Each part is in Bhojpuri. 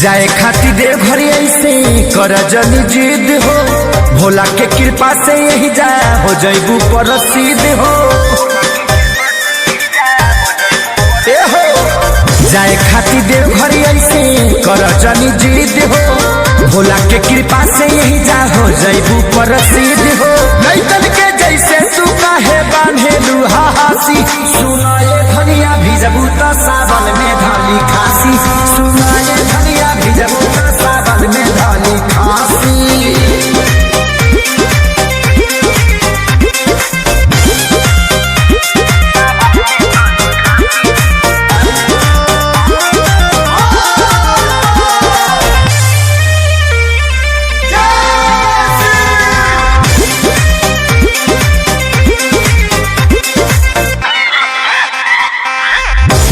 जाए खातिर देव घर ऐसे कर जनी जिद हो, भोला के कृपा से यही जा हो जैबू प्रसिद्ध हो। जाए खातिर देव घर ऐसे कर जनी जिद हो, भोला के कृपा से यही जा हो जैबू प्रसिद्ध हो। लइकन के जैसे तू काहे बांधेलू हासी, सुनाए धनिया भिजबू तो सावन में धाली खासी, सुनाए धनिया भिजबू तो सावन में धाली खासी।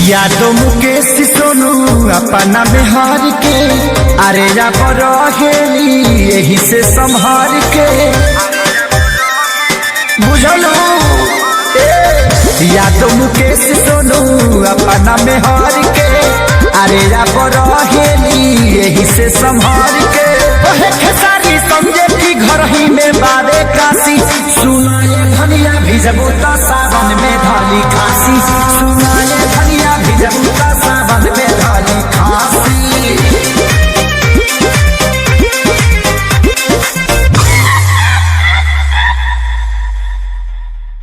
यादो मुकेश सोनू अपना में हार के, अरे या रहेली यही से संभार के, बुझलो। यादो मुकेश सोनू अपना में हार के, अरे या रहेली यही से संभार के। खेसारी समझे की घर ही में बारे काशी, सुनाए धनिया भिजबू तो सावन में धाली खासी।